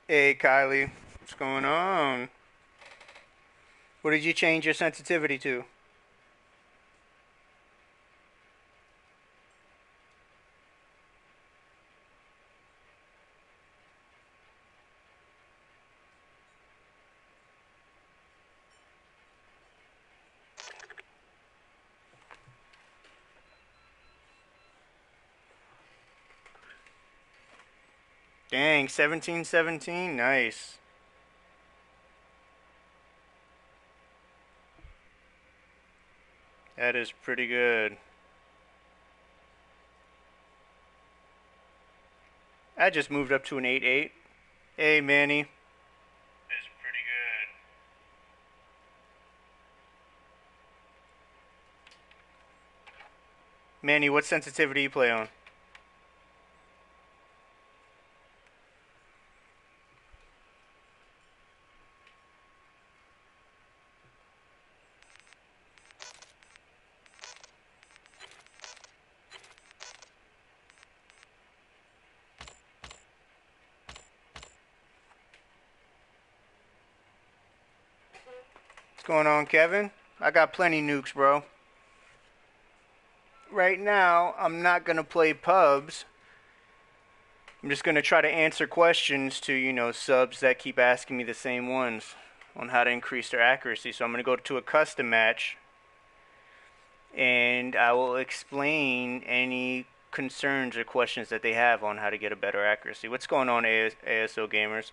Hey Kylie, what's going on? What did you change your sensitivity to? Dang, 1717, nice. That is pretty good. I just moved up to an 8-8. Hey Manny. That's pretty good. Manny, what sensitivity you play on? What's going on, Kevin? I got plenty nukes, bro. Right now, I'm not gonna play pubs. I'm just gonna try to answer questions to, subs that keep asking me the same ones on how to increase their accuracy. So I'm gonna go to a custom match and I will explain any concerns or questions that they have on how to get a better accuracy. What's going on, ASO gamers?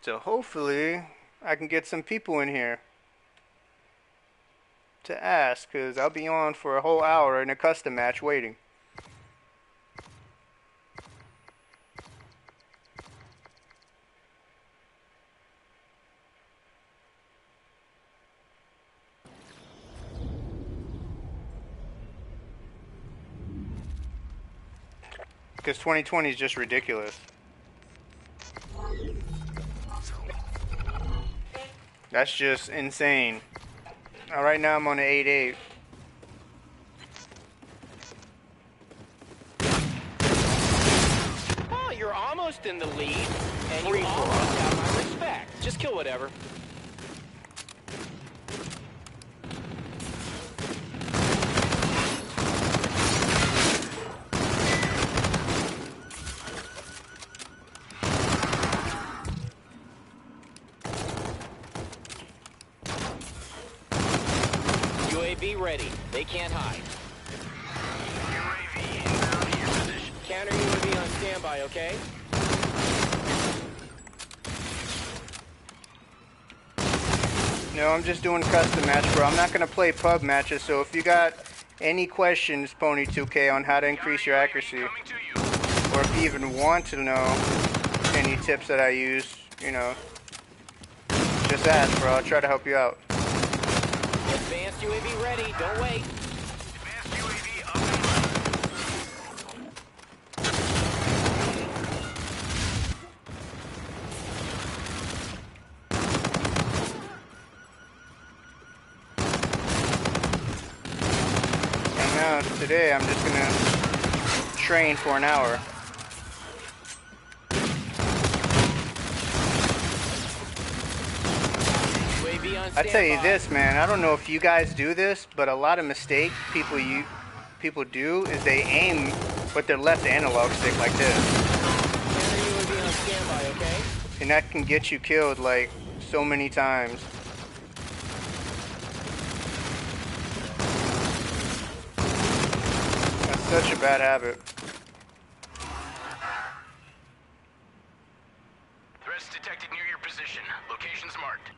So hopefully I can get some people in here to ask, because I'll be on for a whole hour in a custom match waiting. Because 2020 is just ridiculous. That's just insane. Right now I'm on an 8-8. Oh, you're almost in the lead, and you almost have my respect. Just kill whatever. UAV ready. They can't hide. UAV inbound to your position. Counter UAV on standby, okay? No, I'm just doing custom match, bro. I'm not gonna play pub matches, so if you got any questions, Pony2K, on how to increase your accuracy, Coming to you. or if you even want to know any tips that I use, just ask, bro. I'll try to help you out. Advanced UAV ready. Don't wait. Advanced UAV up and running. And now, today, I'm just gonna train for an hour. UAV on I standby. tell you this, man. I don't know if you guys do this, but a lot of mistake people do is they aim with their left analog stick like this, Counter UAV on standby, okay? and that can get you killed like so many times. That's such a bad habit. Threats detected near your position. Locations marked.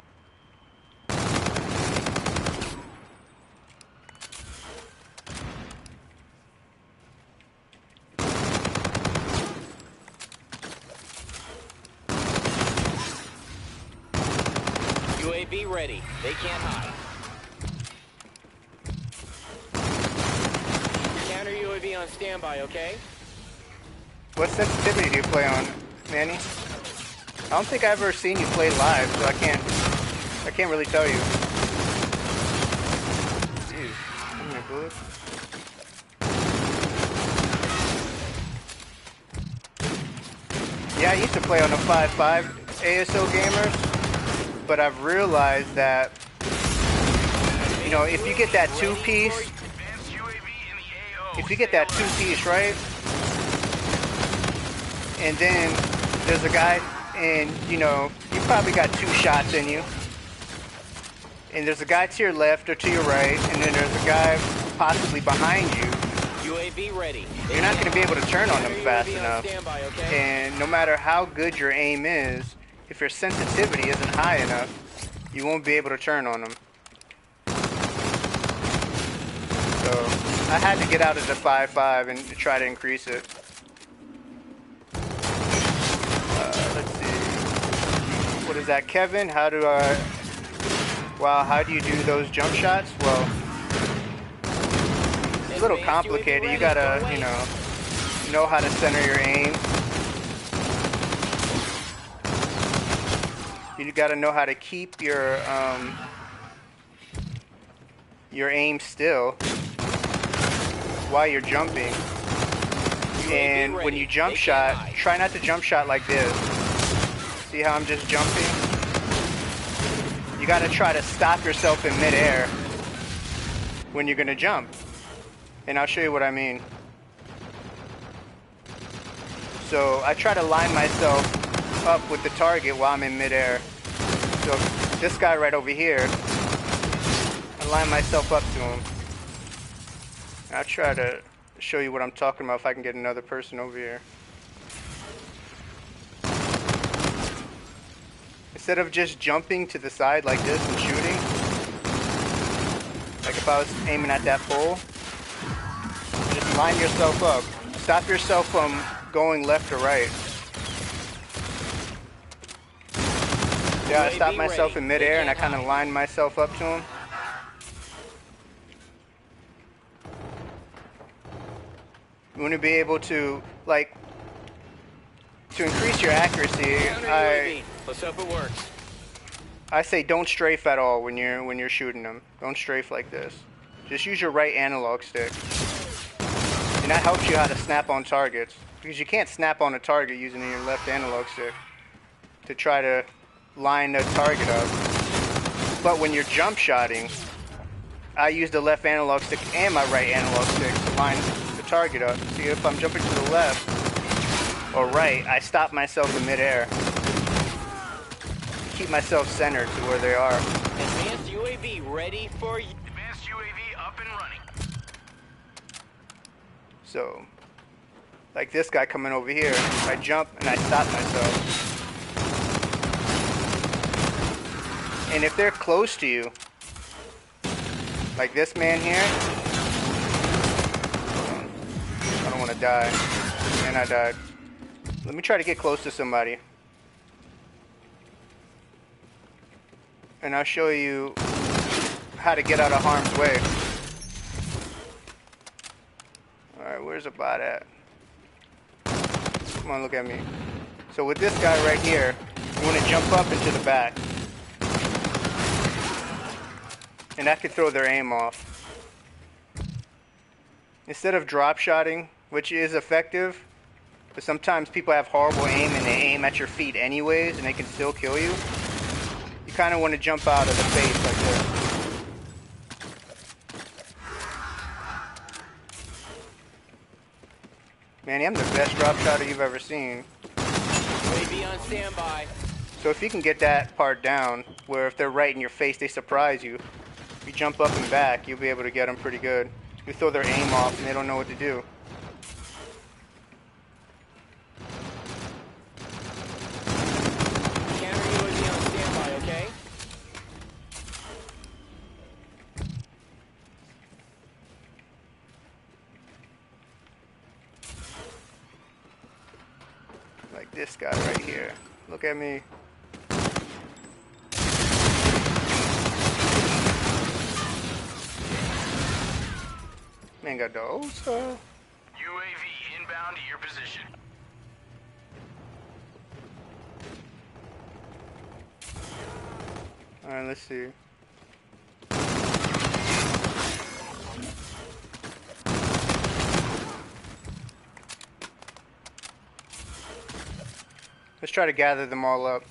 UAV ready. They can't hide. Counter UAV on standby, okay? What sensitivity do you play on, Manny? I don't think I've ever seen you play live, so I can't I can't really tell you. Jeez, how many bullets? Yeah, I used to play on the 5.5 ASO gamers, but I've realized that, you know, if you get that two-piece, right, and then there's a guy, and, you know, you probably got 2 shots in you, and there's a guy to your left or to your right, and then there's a guy possibly behind you. UAV ready. You're not going to be able to turn on them fast UAV on enough. standby, okay? And no matter how good your aim is, if your sensitivity isn't high enough, you won't be able to turn on them. So I had to get out of the 5.5 and try to increase it. Let's see. What is that, Kevin? How do I... Wow, how do you do those jump shots? Well, it's a little complicated. You gotta, you know how to center your aim. You gotta know how to keep your aim still while you're jumping. And when you jump shot, try not to jump shot like this. See how I'm just jumping? You gotta try to stop yourself in midair when you're gonna jump. And I'll show you what I mean. So I try to line myself up with the target while I'm in midair. So this guy right over here, I line myself up to him. I'll try to show you what I'm talking about if I can get another person over here. Instead of just jumping to the side like this and shooting, like if I was aiming at that pole, just line yourself up. Stop yourself from going left or right. Yeah, I stopped myself in midair and I kind of lined myself up to him. You want to be able to, like, to increase your accuracy, Let's hope it works. I say don't strafe at all when you're shooting them. Don't strafe like this. Just use your right analog stick. And that helps you how to snap on targets. Because you can't snap on a target using your left analog stick to try to line the target up. But when you're jump shotting, I use the left analog stick and my right analog stick to line the target up. See, if I'm jumping to the left or right, I stop myself in midair. Keep myself centered to where they are. Advanced UAV ready for you. Advanced UAV up and running. So, like this guy coming over here, I jump and I stop myself. And if they're close to you, like this man here, I don't want to die. And I died. Let me try to get close to somebody. And I'll show you how to get out of harm's way. Alright, where's the bot at? Come on, look at me. So with this guy right here, you want to jump up into the back. And that could throw their aim off. Instead of drop shotting, which is effective, but sometimes people have horrible aim and they aim at your feet anyways and they can still kill you. You kind of want to jump out of the face like this. Man, I'm the best drop shotter you've ever seen. UAV on standby. So if you can get that part down, where if they're right in your face, they surprise you. If you jump up and back, you'll be able to get them pretty good. You throw their aim off and they don't know what to do. Counter UAV on standby, okay? Like this guy right here. Look at me. Man got the old stuff. UAV inbound to your position. Alright, let's see. Let's try to gather them all up.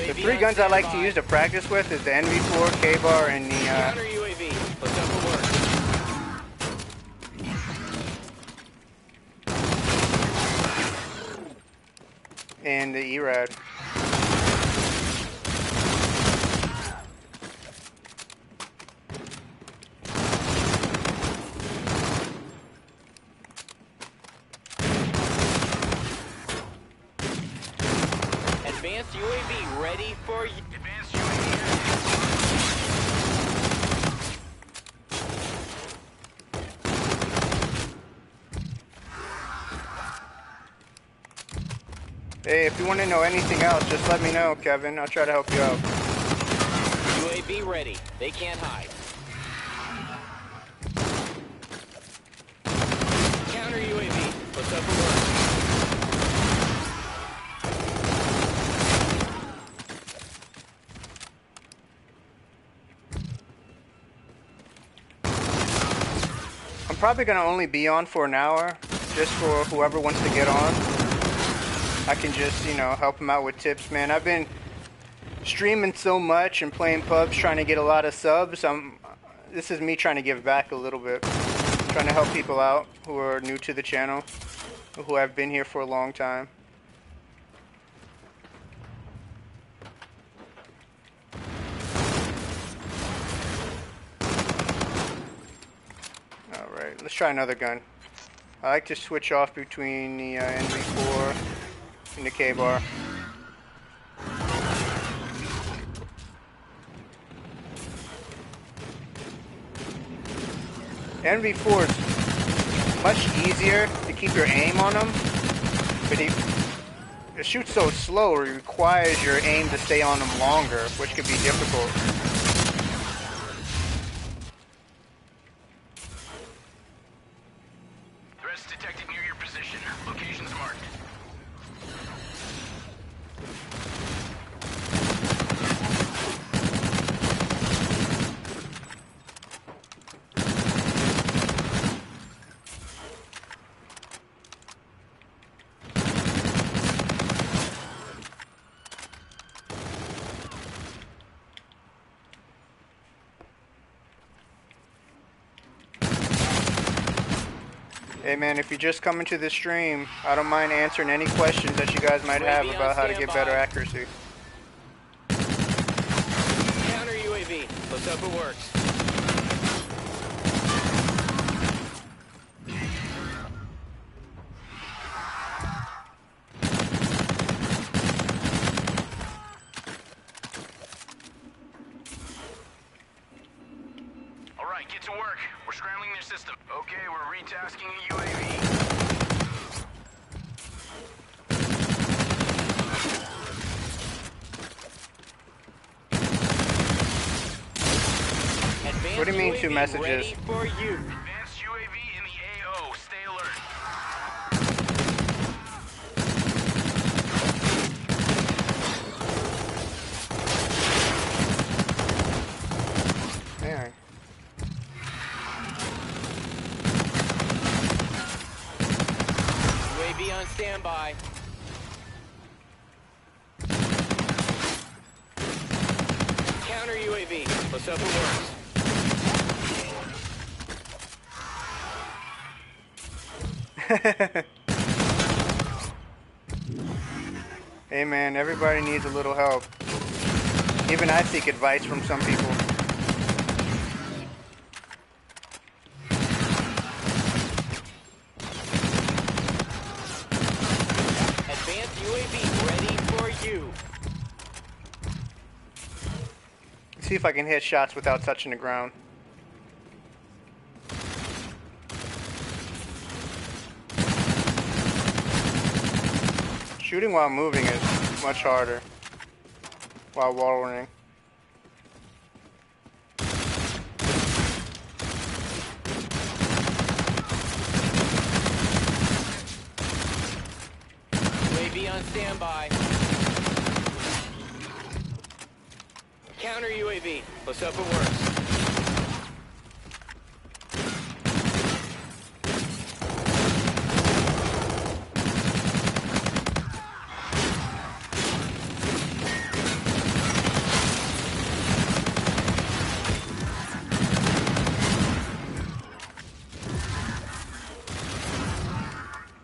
The three guns I like to use to practice with is the NV4, K-Bar, and the Counter UAV. Let's go for work. and the ERAD. Advanced UAV ready for you. Advanced UAV. Hey, if you want to know anything else, just let me know, Kevin. I'll try to help you out. UAV ready. They can't hide. Counter UAV. Let's go for work. I'm probably going to only be on for an hour, just for whoever wants to get on. I can just, you know, help them out with tips, man. I've been streaming so much and playing pubs, trying to get a lot of subs. This is me trying to give back a little bit. Trying to help people out who are new to the channel, who have been here for a long time. Alright, let's try another gun. I like to switch off between the NV4 and the K-Bar. NV4 is much easier to keep your aim on them, but it shoots so slow, it requires your aim to stay on them longer, which can be difficult. Threats detected near your position. Locations marked. Hey man, if you're just coming to the stream, I don't mind answering any questions that you guys might have about how to get better accuracy. Counter UAV. Let's hope it works. All right, get to work. We're scrambling their system. Okay, we're retasking a UAV. Advanced What do you mean, UAV 2 messages? Ready for you. Advanced UAV in the AO. Stay alert. Man. UAV on standby. Counter UAV. Let's hope it works. Hey man, everybody needs a little help. Even I seek advice from some people. Advanced UAV ready for you. See if I can hit shots without touching the ground. Shooting while moving is much harder. While wall running. on standby. Counter UAV. Let's hope it works.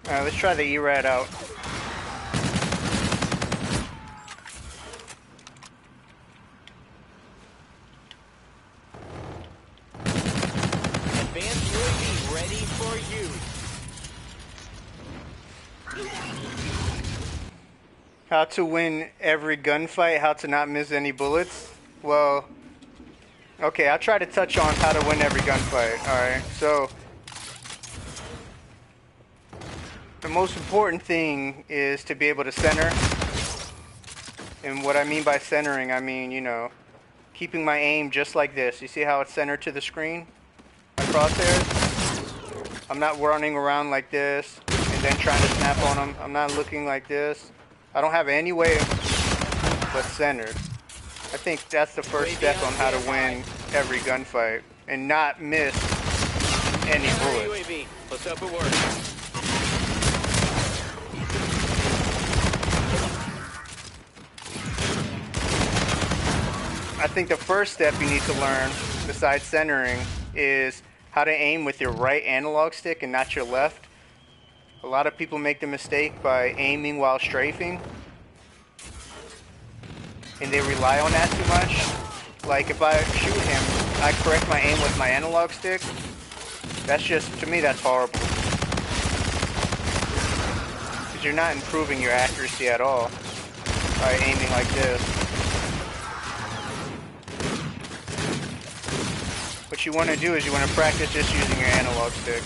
Alright, let's try the ERAD out. Advanced UAV ready for use. How to win every gunfight, how to not miss any bullets. Well, okay, I'll try to touch on how to win every gunfight. Alright, so the most important thing is to be able to center. And what I mean by centering, I mean, you know, keeping my aim just like this. You see how it's centered to the screen? My crosshairs? I'm not running around like this and then trying to snap on them. I'm not looking like this. I don't have any way but centered. I think that's the first step on how to win every gunfight and not miss any Counter bullets. UAV. Let's hope it works. I think the first step you need to learn, besides centering, is how to aim with your right analog stick and not your left. A lot of people make the mistake by aiming while strafing, and they rely on that too much. Like if I shoot him, I correct my aim with my analog stick. That's just, to me, that's horrible. Because you're not improving your accuracy at all by aiming like this. What you want to do is you want to practice just using your analog stick.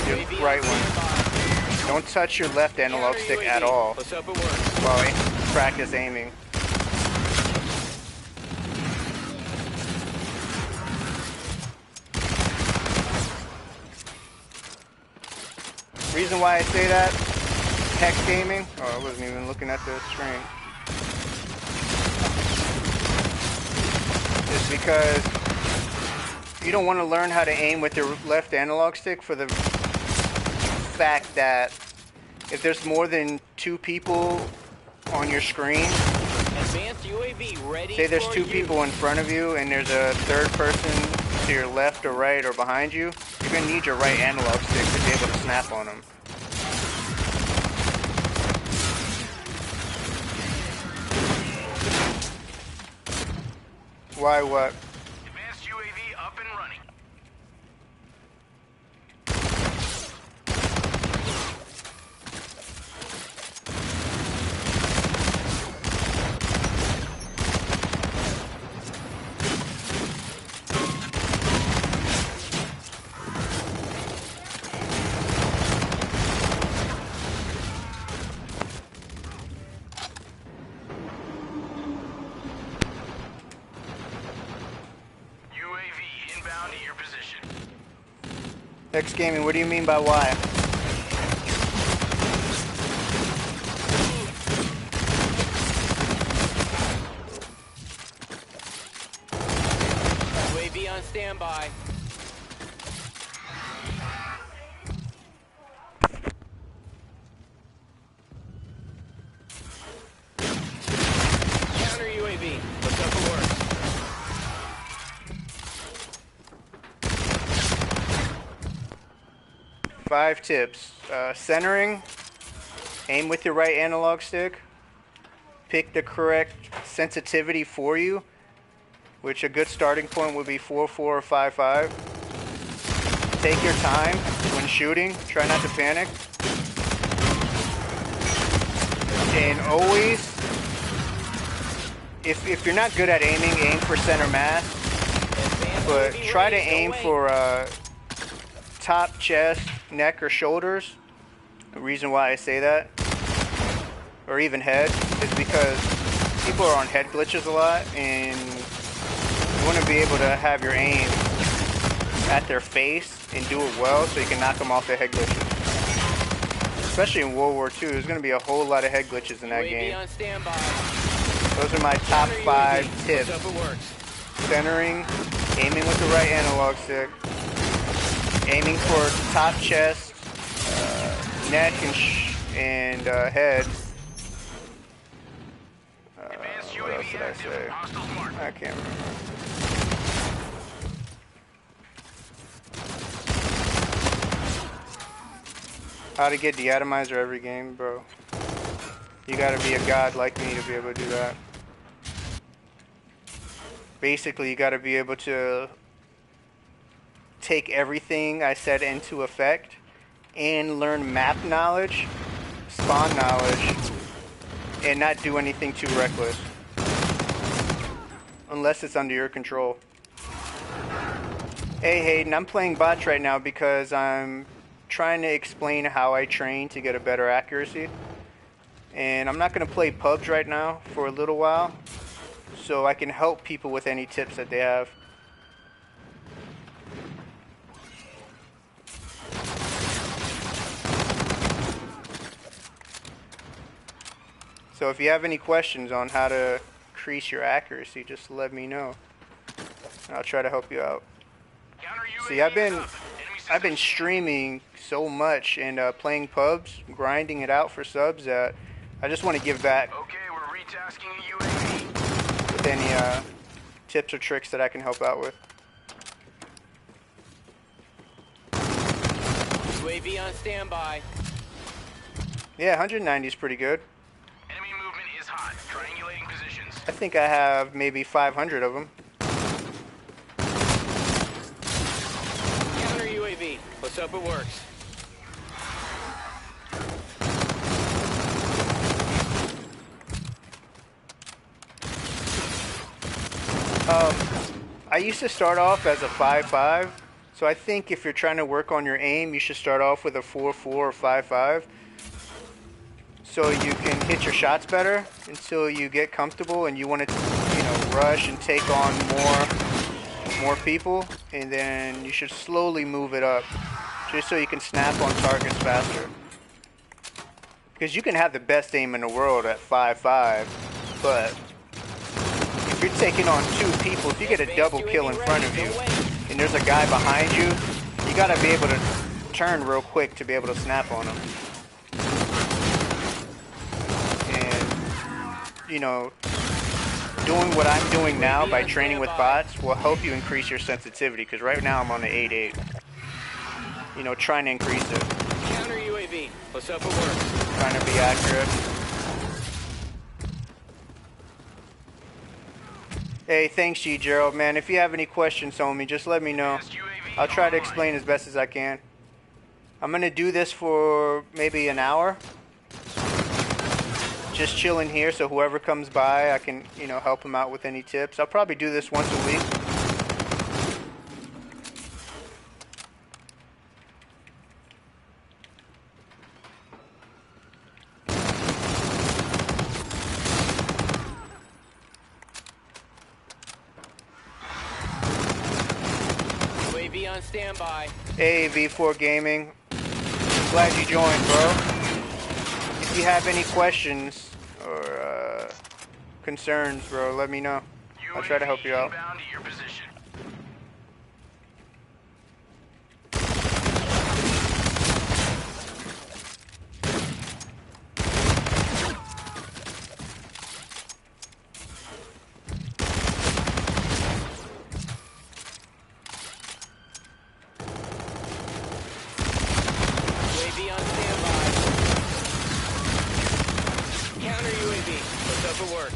Your right one. Don't touch your left analog stick at all Let's hope it works. while you practice aiming. Reason why I say that, hex gaming. Oh, I wasn't even looking at the screen. Is because you don't want to learn how to aim with your left analog stick for the fact that if there's more than 2 people on your screen, Advanced UAV ready say there's for 2 use. people in front of you and there's a third person to your left or right or behind you, you're going to need your right analog stick to be able to snap on them. Why what? Advanced UAV up and running. UAV inbound to your position. X Gaming, what do you mean by why? UAV on standby. Counter UAV. Let's hope it works. 5 tips. Centering, aim with your right analog stick, pick the correct sensitivity for you, which a good starting point would be 4.4 or 5.5. Take your time when shooting, try not to panic. And always, if you're not good at aiming, aim for center mass, Advanced but UAV try to ready, aim away. for top, chest, neck, or shoulders. The reason why I say that, or even head, is because people are on head glitches a lot, and you want to be able to have your aim at their face and do it well so you can knock them off their head glitches. Especially in World War II, there's going to be a whole lot of head glitches in that UAV game. on standby. Those are my top Counter 5 UAV. tips. Let's hope it works. Centering, aiming with the right analog stick, aiming for top chest, neck and head. Advanced What else UAV did I active. say? Hostiles marked. I can't remember. How to get the atomizer every game, bro. You gotta be a god like me to be able to do that. Basically, you gotta be able to take everything I said into effect and learn map knowledge, spawn knowledge, and not do anything too reckless. Unless it's under your control. Hey Hayden, I'm playing bots right now because I'm trying to explain how I train to get a better accuracy. And I'm not going to play pubs right now for a little while, so I can help people with any tips that they have. So if you have any questions on how to increase your accuracy, just let me know. And I'll try to help you out. Counter UAV See, I've been is up. I've been streaming so much and playing pubs, grinding it out for subs that I just want to give back Okay, we're retasking a UAV. with any tips or tricks that I can help out with. UAV on standby. Yeah, 190 is pretty good. Enemy movement is hot. Triangulating positions. I think I have maybe 500 of them. Counter UAV. Let's hope it works. I used to start off as a 5.5, so I think if you're trying to work on your aim, you should start off with a 4.4 or 5.5, so you can hit your shots better until you get comfortable and you want to, rush and take on more people, and then you should slowly move it up, just so you can snap on targets faster. Because you can have the best aim in the world at 5.5, but if you're taking on 2 people, if you get a double kill in front of you, and there's a guy behind you, you gotta be able to turn real quick to be able to snap on him. And, doing what I'm doing now by training with bots will help you increase your sensitivity, because right now I'm on the 8.8. Trying to increase it. Counter UAV. Let's hope it works. Trying to be accurate. Hey, thanks G Gerald, man. If you have any questions, homie, just let me know. Advanced UAV I'll try to online. explain as best as I can. I'm gonna do this for maybe an hour. Just chilling here, so whoever comes by, I can, help them out with any tips. I'll probably do this once a week. UAV on standby. Hey, V4 Gaming. Glad you joined, bro. If you have any questions or concerns, bro, let me know. I'll try to help you out. Inbound to your position. UAV on standby. Counter UAV. Let's hope it works.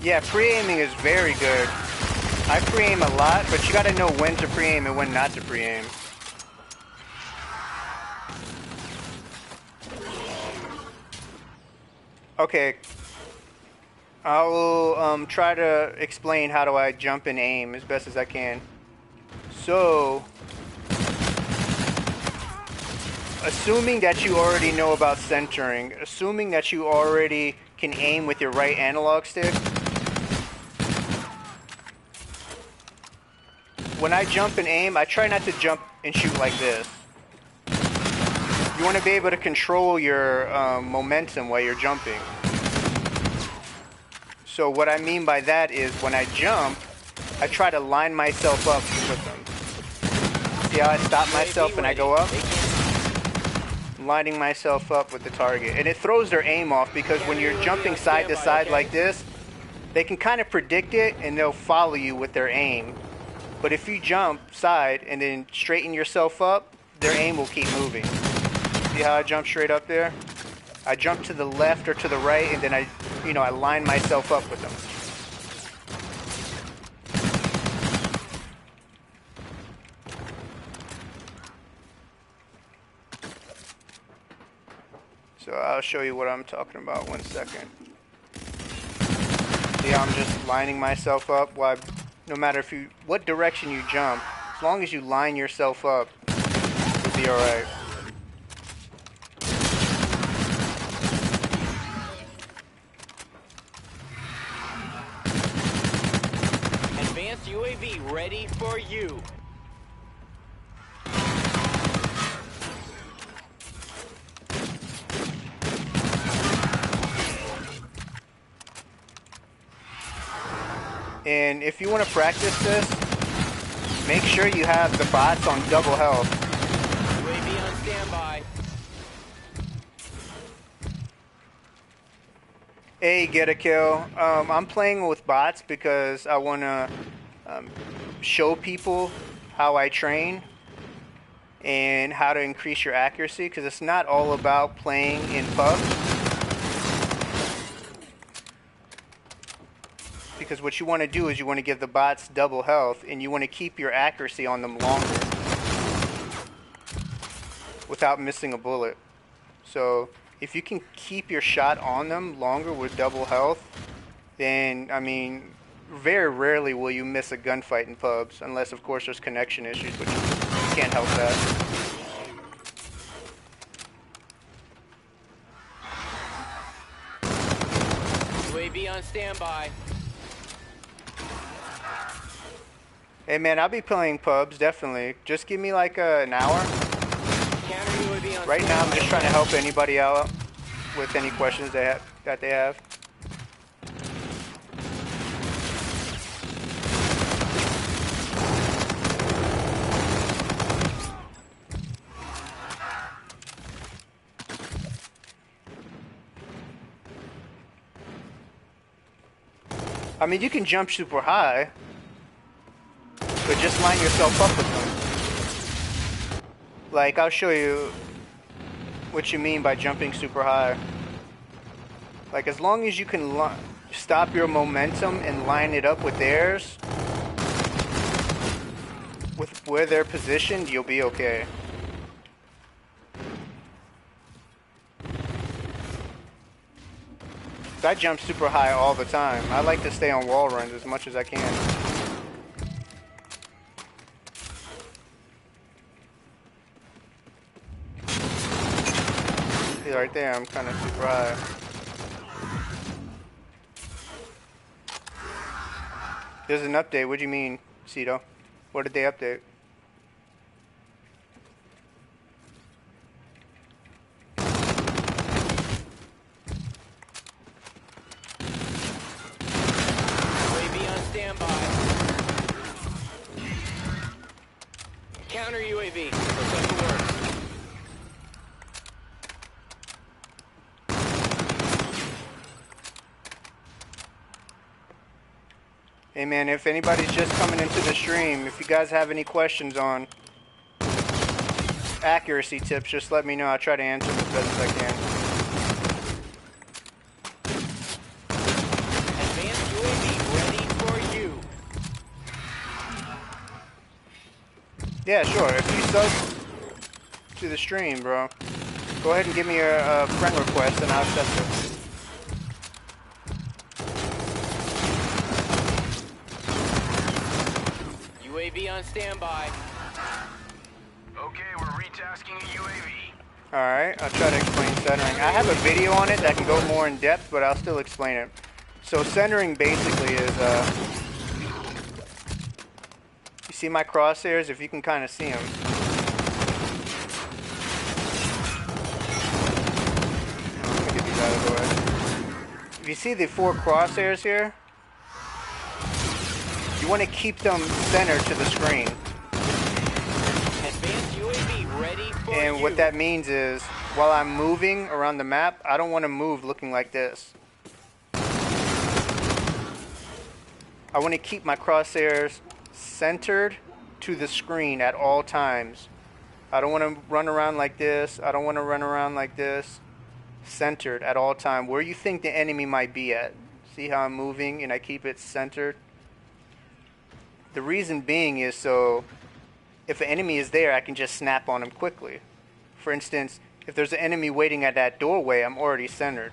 Yeah, pre-aiming is very good. I pre-aim a lot, but you gotta know when to pre-aim and when not to pre-aim. Okay. I'll try to explain how do I jump and aim as best as I can. So, assuming that you already know about centering, assuming that you already can aim with your right analog stick, when I jump and aim, I try not to jump and shoot like this. You want to be able to control your momentum while you're jumping. So what I mean by that is when I jump, I try to line myself up with them. See how I stop myself and I go up? Lining myself up with the target. And it throws their aim off because when you're jumping side to side like this, they can kind of predict it and they'll follow you with their aim. But if you jump side and then straighten yourself up, their aim will keep moving. See how I jump straight up there? I jump to the left or to the right and then I line myself up with them. So I'll show you what I'm talking about. 1 second. See how I'm just lining myself up? No matter what direction you jump, as long as you line yourself up, you'll be alright. Advanced UAV ready for you. And if you want to practice this, make sure you have the bots on double health. UAV on standby. Hey, get a kill. I'm playing with bots because I want to show people how I train and how to increase your accuracy, because it's not all about playing in PUBG. Because what you want to do is you want to give the bots double health and you want to keep your accuracy on them longer without missing a bullet. So if you can keep your shot on them longer with double health, then, I mean, very rarely will you miss a gunfight in pubs, unless of course there's connection issues, which you can't help that. UAV on standby. Hey man, I'll be playing pubs, definitely. Just give me like an hour. Counter UAV on Right now I'm just trying to help anybody out with any questions that they have. I mean, you can jump super high, but just line yourself up with them. Like, I'll show you what you mean by jumping super high. Like, as long as you can stop your momentum and line it up with theirs, with where they're positioned, you'll be okay. I jump super high all the time. I like to stay on wall runs as much as I can. See right there, I'm kind of super high. There's an update. What do you mean, Cito? What did they update? Counter UAV. Protect the work. Hey man, if anybody's just coming into the stream, if you guys have any questions on accuracy tips, just let me know. I'll try to answer them as best as I can. Advanced UAV ready for you. Yeah, sure. If you sub to the stream, bro, go ahead and give me a friend request and I'll accept it. UAV on standby. Okay, we're retasking a UAV. Alright, I'll try to explain centering. I have a video on it that can go more in depth, but I'll still explain it. So centering basically is, you see my crosshairs? If you can kind of see them. Let me get these out of the way. If you see the 4 crosshairs here, you want to keep them centered to the screen. Advanced UAV ready for And you. what that means is, while I'm moving around the map, I don't want to move looking like this. I want to keep my crosshairs centered to the screen at all times. I don't want to run around like this. I don't want to run around like this. Centered at all time. Where you think the enemy might be at. See how I'm moving and I keep it centered? The reason being is so if an enemy is there, I can just snap on him quickly. For instance, if there's an enemy waiting at that doorway, I'm already centered.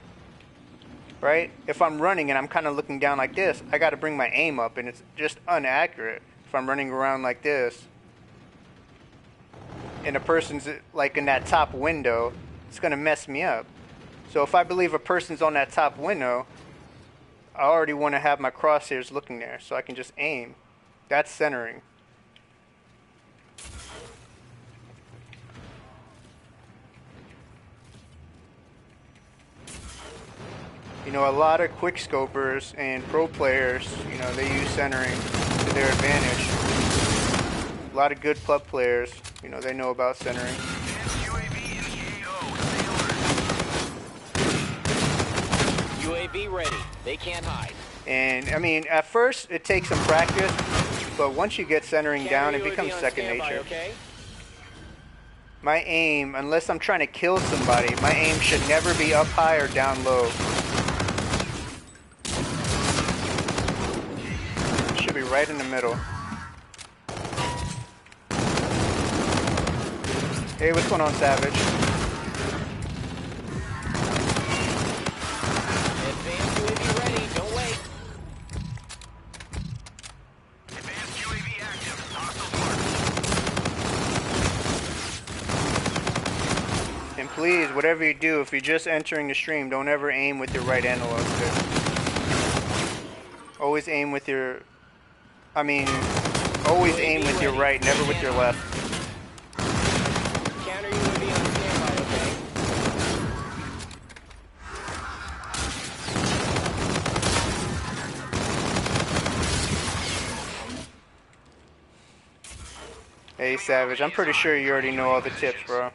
Right? If I'm running and I'm kind of looking down like this, I got to bring my aim up, and it's just inaccurate if I'm running around like this. And a person's like in that top window, it's going to mess me up. So if I believe a person's on that top window, I already want to have my crosshairs looking there, so I can just aim. That's centering. You know, a lot of quickscopers and pro players, you know, they use centering to their advantage. A lot of good pub players, you know, they know about centering. UAV in the AO. Stay alert. UAV ready. They can't hide. And, I mean, at first it takes some practice, but once you get centering down, it Counter becomes UAV on second standby, nature. Okay? My aim, unless I'm trying to kill somebody, my aim should never be up high or down low. It should be right in the middle. Hey, what's going on, Savage? Advanced UAV ready. Don't wait. Advanced UAV active. Hostile mark. And please, whatever you do, if you're just entering the stream, don't ever aim with your right analog stick. Always aim with your... always aim with your right, never with your left. Counter UAV on standby. Okay? Hey, Savage, I'm pretty sure you already know all the tips, bro.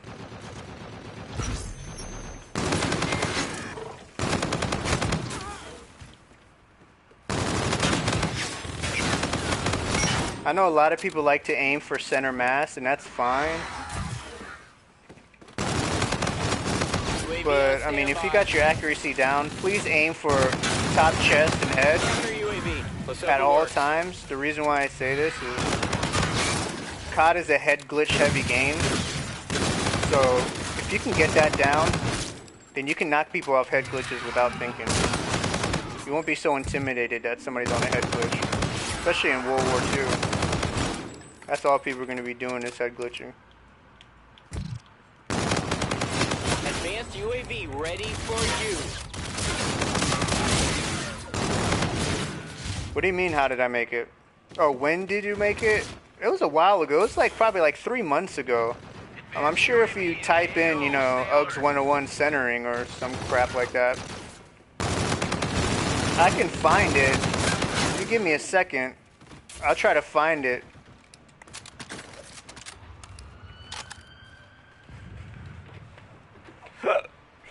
I know a lot of people like to aim for center mass, and that's fine. UAV But, on I mean, if you standby. got your accuracy down, please aim for top chest and head Counter UAV. Let's hope at it all works. times. The reason why I say this is COD is a head glitch heavy game. So, if you can get that down, then you can knock people off head glitches without thinking. You won't be so intimidated that somebody's on a head glitch. Especially in World War II. That's all people are going to be doing is head glitching. Advanced UAV ready for you. What do you mean, how did I make it? Oh, when did you make it? It was a while ago. It was like probably like 3 months ago. I'm sure if you type in, you know, UGS 101 centering or some crap like that, I can find it. If you give me a second, I'll try to find it.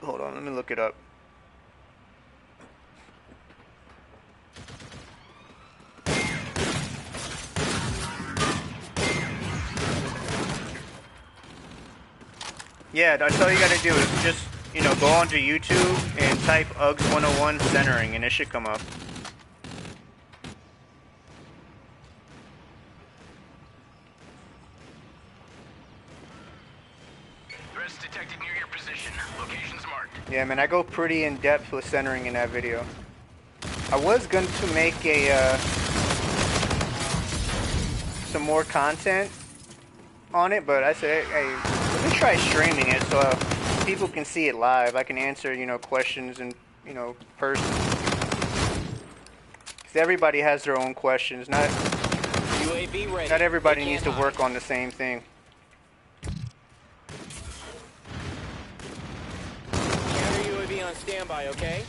Hold on, let me look it up. Yeah, that's all you gotta do is just, you know, go onto YouTube and type UGS 101 centering and it should come up. Threats detected near your position. Locations marked. Yeah, man, I go pretty in depth with centering in that video. I was going to make a some more content on it, but I said, hey, let me try streaming it so people can see it live. I can answer, you know, questions in, you know, person. 'Cause everybody has their own questions. Not UAV UAV ready. Not everybody They needs to can't work hide. on the same thing. Counter UAV on standby, okay?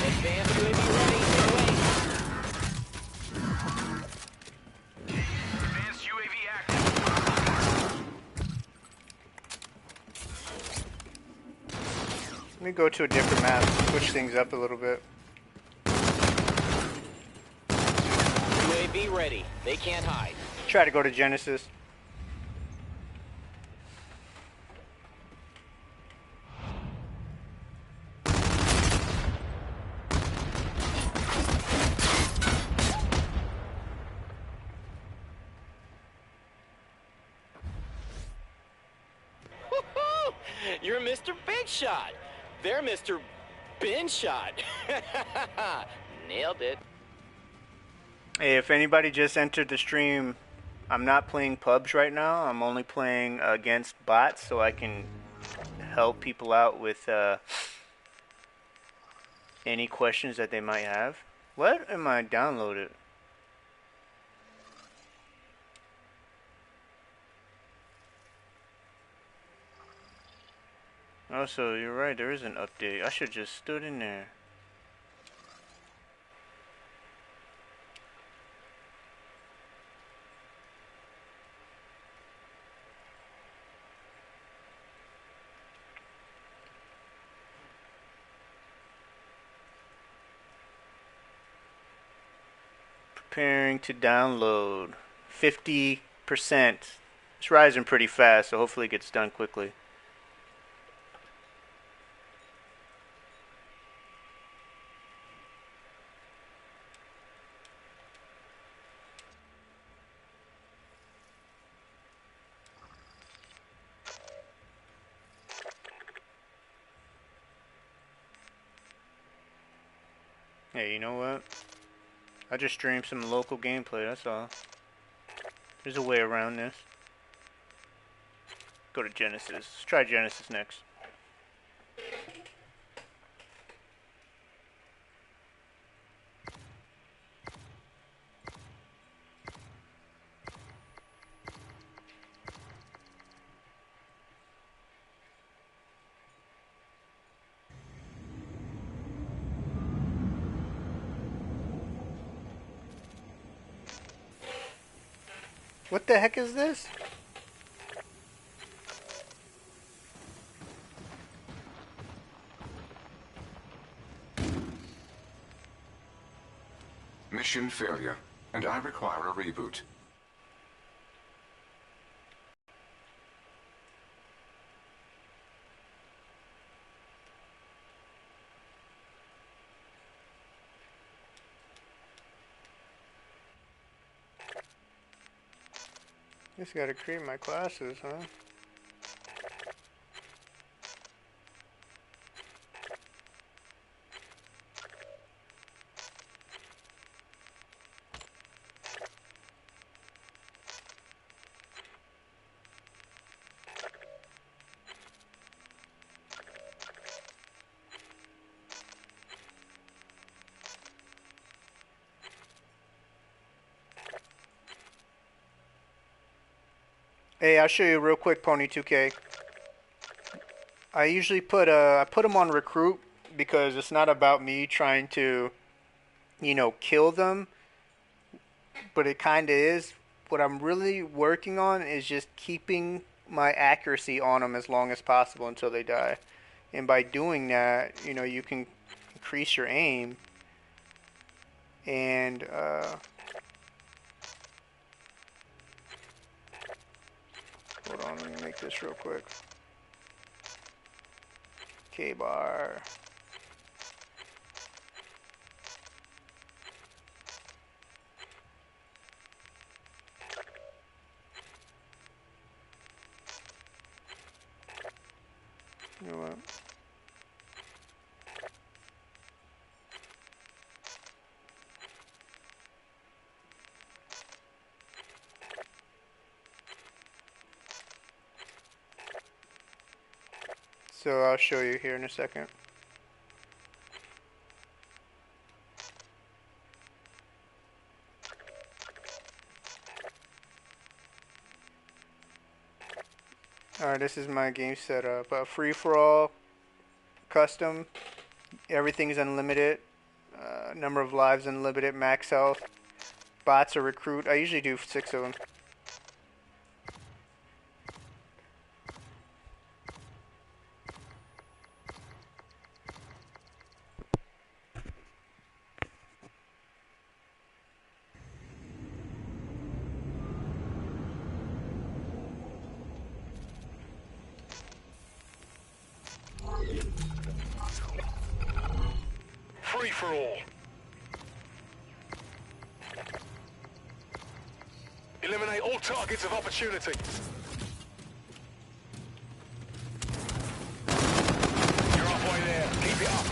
Advanced UAV ready. Advanced UAV active. Let me go to a different map, switch things up a little bit. UAV ready. They can't hide. Try to go to Genesis. Woo-hoo! You're Mr. Big Shot. They're Mr. Bin Shot. Nailed it. Hey, if anybody just entered the stream, I'm not playing pubs right now. I'm only playing against bots so I can help people out with any questions that they might have. What am I downloaded? Oh, so you're right, there is an update. I should just stood in there. Preparing to download. 50%. It's rising pretty fast, so hopefully it gets done quickly. Hey, you know what? I just streamed some local gameplay, that's all. There's a way around this. Go to Genesis. Let's try Genesis next. What the heck is this? Mission failure, and I require a reboot. Just gotta create my classes, huh? Hey, I'll show you real quick, Pony2K. I usually put them on recruit because it's not about me trying to, you know, kill them, but it kind of is. What I'm really working on is just keeping my accuracy on them as long as possible until they die. And by doing that, you know, you can increase your aim and hold on, let me make this real quick. K-bar. You know what? So I'll show you here in a second. Alright, this is my game setup. Free-for-all, custom, everything's unlimited, number of lives unlimited, max health, bots or recruit. I usually do 6 of them. Free for all. Eliminate all targets of opportunity. You're halfway there. Keep it up.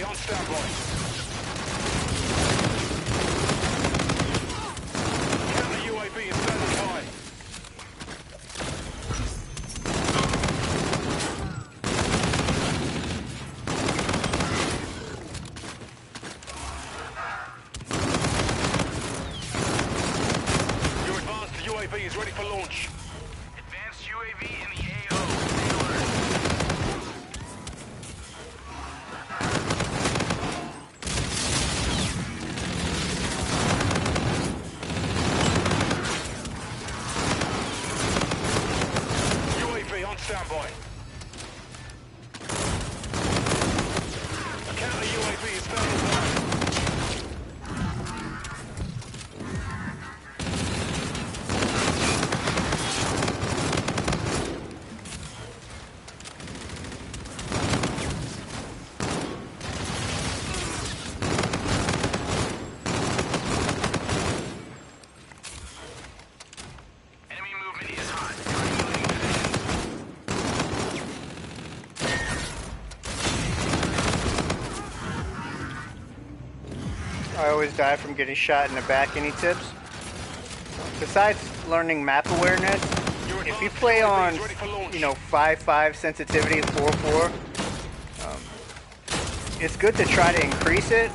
On standby. Counter UAV is standing by. Your advanced UAV is ready for launch. Advanced UAV in the AO. Stay alert. UAV on standby. Counter UAV is standing by. Enemy movement is hot. I always die from getting shot in the back. Any tips? Besides learning map awareness, if you play on, you know, 5.5 sensitivity, 4.4, it's good to try to increase it.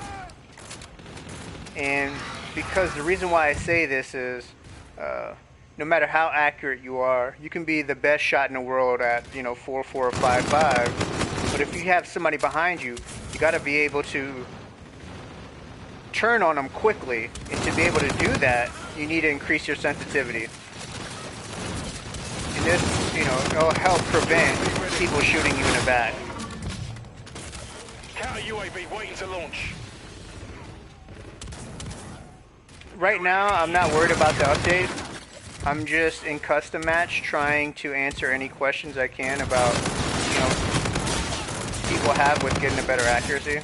And because the reason why I say this is, no matter how accurate you are, you can be the best shot in the world at, you know, 4.4 or 5.5. But if you have somebody behind you, you got to be able to turn on them quickly, and to be able to do that, you need to increase your sensitivity. And this, you know, it'll help prevent people shooting you in the back. Counter UAV waiting to launch. Right now, I'm not worried about the update. I'm just in custom match trying to answer any questions I can about, you know, people have with getting a better accuracy.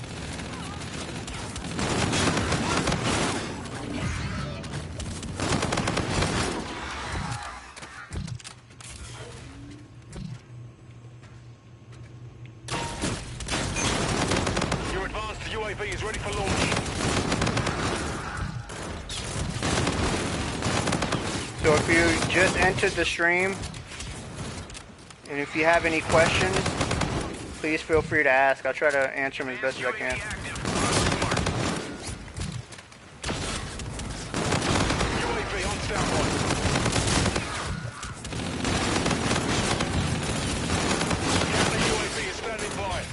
Your advanced UAV is ready for launch. So if you just entered the stream, and if you have any questions, please feel free to ask. I'll try to answer them as best as I can. UAV on standby. Counter UAV is standing by.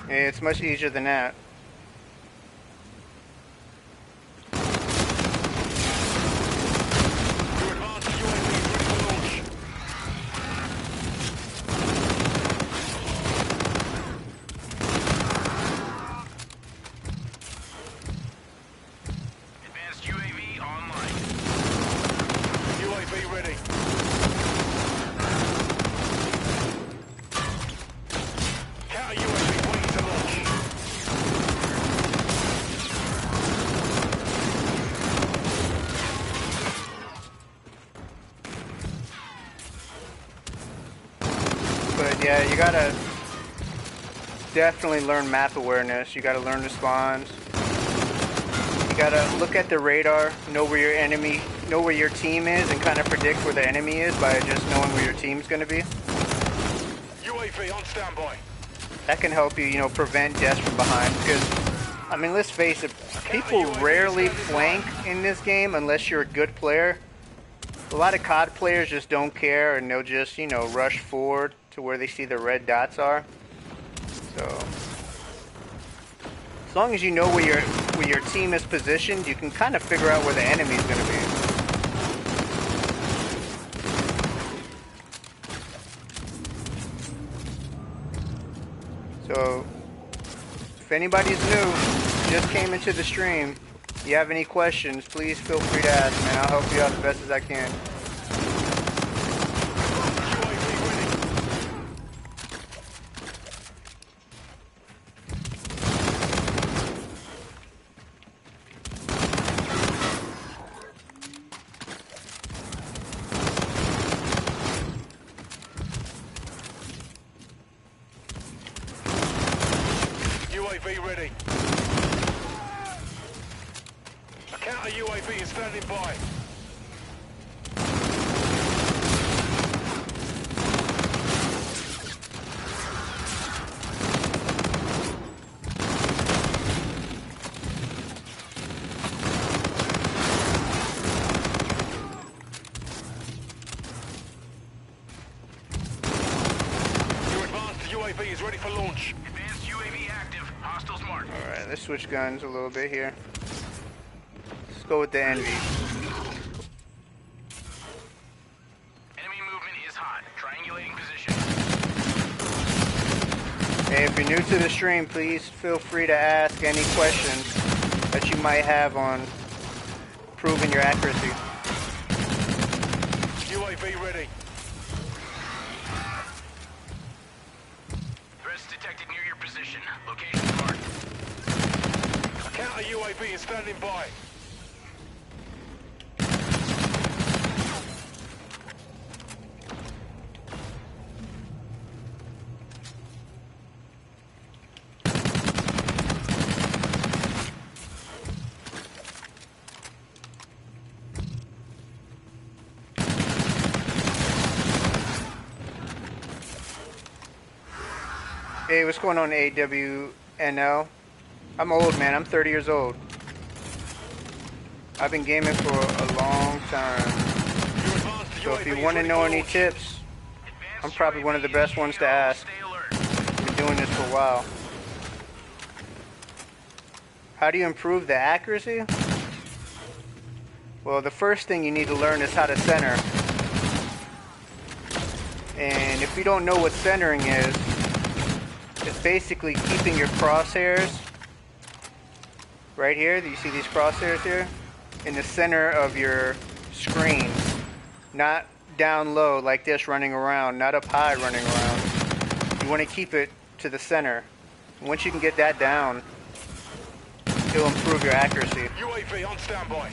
It's much easier than that. Yeah, you gotta definitely learn map awareness. You gotta learn the spawns. You gotta look at the radar, know where your enemy, know where your team is, and kind of predict where the enemy is by just knowing where your team's gonna be. UAV on standby. That can help you, you know, prevent deaths from behind. Because, I mean, let's face it, people rarely flank in this game unless you're a good player. A lot of COD players just don't care, and they'll just, you know, rush forward to where they see the red dots are. So, as long as you know where your team is positioned, you can kind of figure out where the enemy's going to be. So, if anybody's new, just came into the stream, if you have any questions, please feel free to ask, man. I'll help you out the best as I can. UAV ready. A counter UAV is standing by. Your advanced UAV is ready for launch. Advanced UAV active. Hostiles marked. Alright, let's switch guns a little bit here. Let's go with the Envy. Enemy movement is hot. Triangulating position. Hey, if you're new to the stream, please feel free to ask any questions that you might have on proving your accuracy. UAV ready. Threats detected near your position. Location marked. A counter UAV is standing by. Hey, what's going on, AWNL? I'm old, man. I'm 30 years old. I've been gaming for a long time. Your advanced So if UAV you is want to ready know for any launch. tips, Advanced I'm probably one of the UAV best is ones to GO. ask. Stay alert. I've been doing this for a while. How do you improve the accuracy? Well, the first thing you need to learn is how to center. And if you don't know what centering is, it's basically keeping your crosshairs right here. Do you see these crosshairs here? In the center of your screen. Not down low like this running around, not up high running around. You want to keep it to the center. Once you can get that down, it'll improve your accuracy. UAV on standby.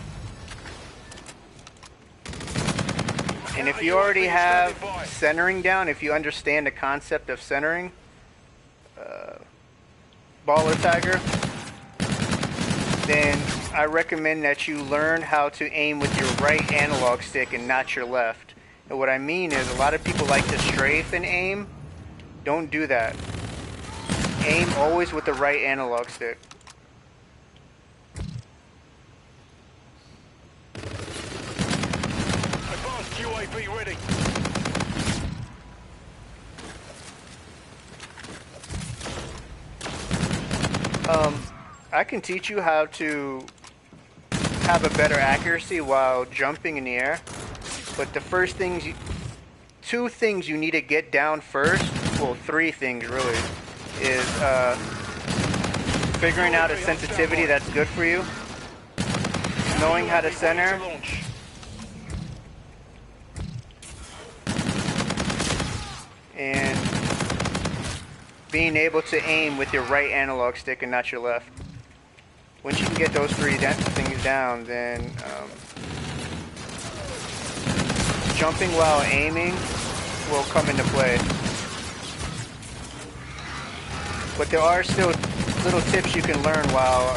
And if you already have centering down, if you understand the concept of centering, Baller Tiger, then I recommend that you learn how to aim with your right analog stick and not your left. And what I mean is, a lot of people like to strafe and aim. Don't do that. Aim always with the right analog stick. Advanced UAV ready. I can teach you how to have a better accuracy while jumping in the air. But the first things, two things you need to get down first, well, three things really, is figuring out a sensitivity that's good for you, knowing how to center, and being able to aim with your right analog stick and not your left. Once you can get those three things down, then jumping while aiming will come into play. but there are still little tips you can learn while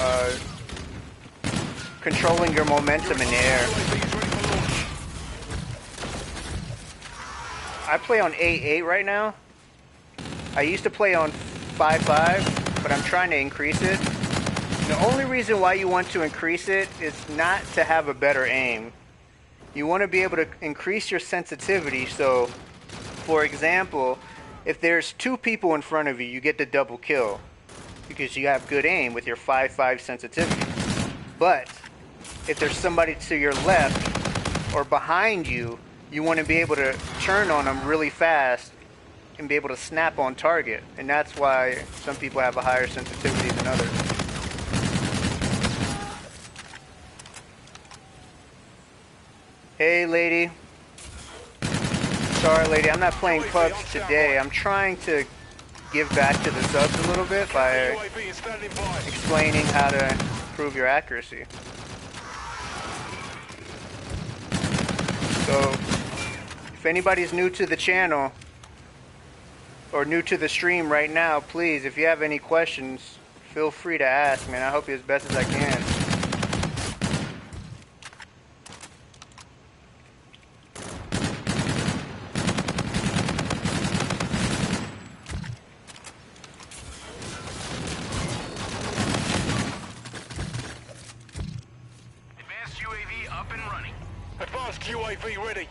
controlling your momentum in the air. UAV is ready for launch. I play on 8.8 right now. I used to play on 5.5, but I'm trying to increase it. The only reason why you want to increase it is not to have a better aim. You want to be able to increase your sensitivity. So, for example, if there's 2 people in front of you, you get the double kill because you have good aim with your 5.5 sensitivity. But if there's somebody to your left or behind you, you want to be able to turn on them really fast and be able to snap on target. And that's why some people have a higher sensitivity than others. Hey, lady. Sorry, lady, I'm not playing pubs today. I'm trying to give back to the subs a little bit by UAV is standing by. explaining how to improve your accuracy. So, if anybody's new to the channel or new to the stream right now, please, if you have any questions, feel free to ask, man. I help you as best as I can. Advanced UAV up and running. Advanced UAV ready.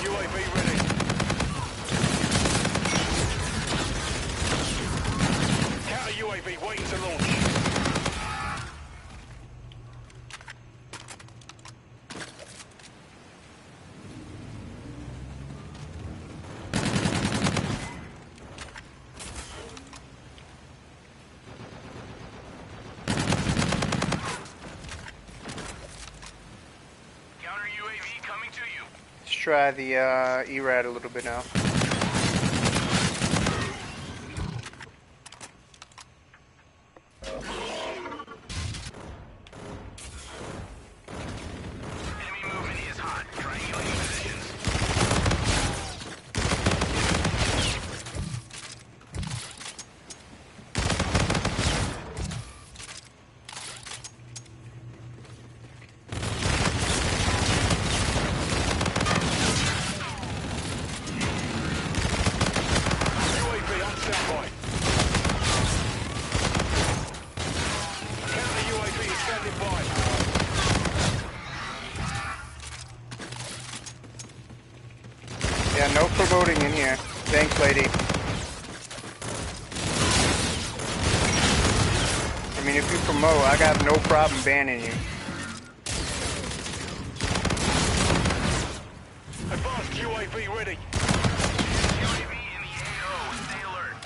UAV ready. Counter UAV waiting to launch. Counter UAV coming to you. Let's try the ERAD a little bit now. Enemy movement is hot. Triangulating positions. UAV on standby. Counter UAV is standing by. Yeah, no promoting in here. Thanks, lady. I mean, if you promote, I got no problem banning you. Advanced UAV ready. UAV in the AO. Stay alert.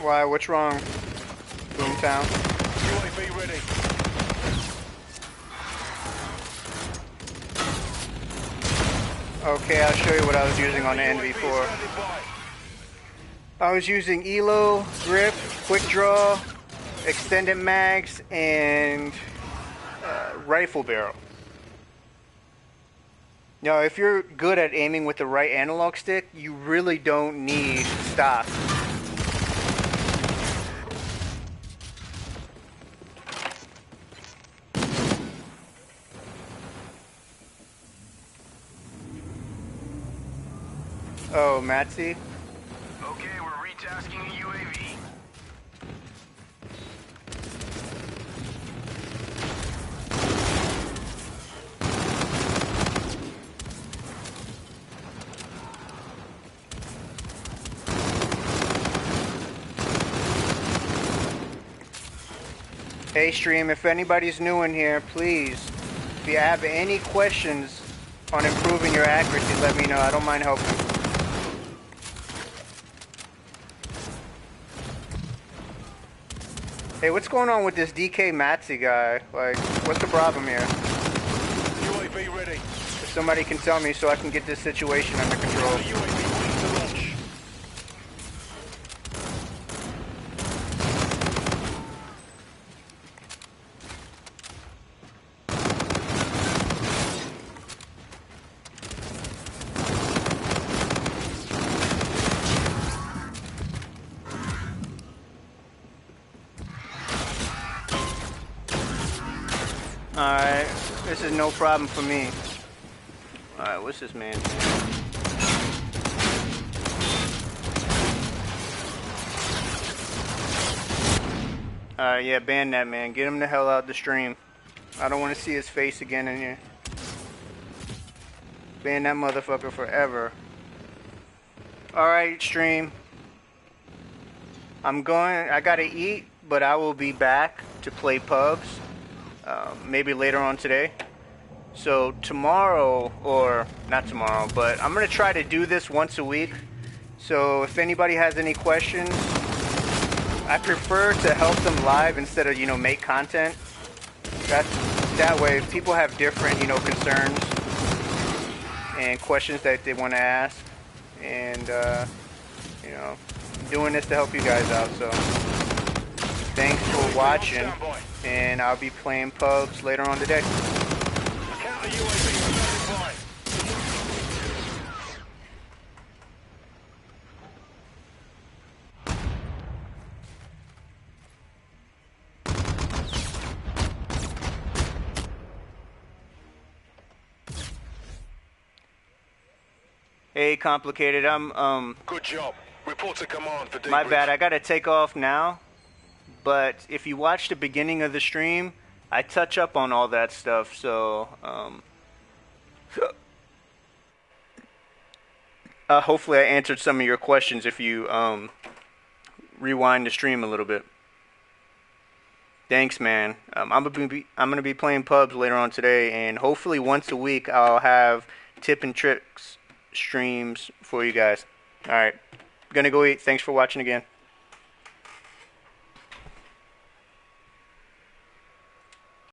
Why? What's wrong? Boomtown. UAV ready. Okay, I'll show you what I was using on the UAV NV4. standing by. I was using ELO, grip, quick draw, extended mags, and rifle barrel. Now, if you're good at aiming with the right analog stick, you really don't need stock. Oh, Matsy? Okay, we're retasking the UAV. Hey, stream, if anybody's new in here, please, if you have any questions on improving your accuracy, let me know. I don't mind helping. Hey, what's going on with this DK Matzi guy? Like, what's the problem here? UAV ready. If somebody can tell me so I can get this situation under control. UAV ready to launch. Alright, this is no problem for me. Alright, what's this man saying? Alright, yeah, ban that man. Get him the hell out the stream. I don't want to see his face again in here. Ban that motherfucker forever. Alright, stream. I gotta eat, but I will be back to play pubs. Maybe later on today. So tomorrow, or not tomorrow, but I'm gonna try to do this once a week. So if anybody has any questions, I prefer to help them live instead of, make content. That way, if people have different, concerns and questions that they want to ask, and I'm doing this to help you guys out. So thanks for watching, and I'll be playing pubs later on today. Counter UAV standing by. Hey, Complicated, I'm Good job. Report to command for debrief. my bad. I gotta take off now. But if you watch the beginning of the stream, I touch up on all that stuff. So hopefully I answered some of your questions if you rewind the stream a little bit. Thanks, man. I'm gonna be playing pubs later on today, and hopefully once a week I'll have tip and tricks streams for you guys. All right, gonna go eat. Thanks for watching again.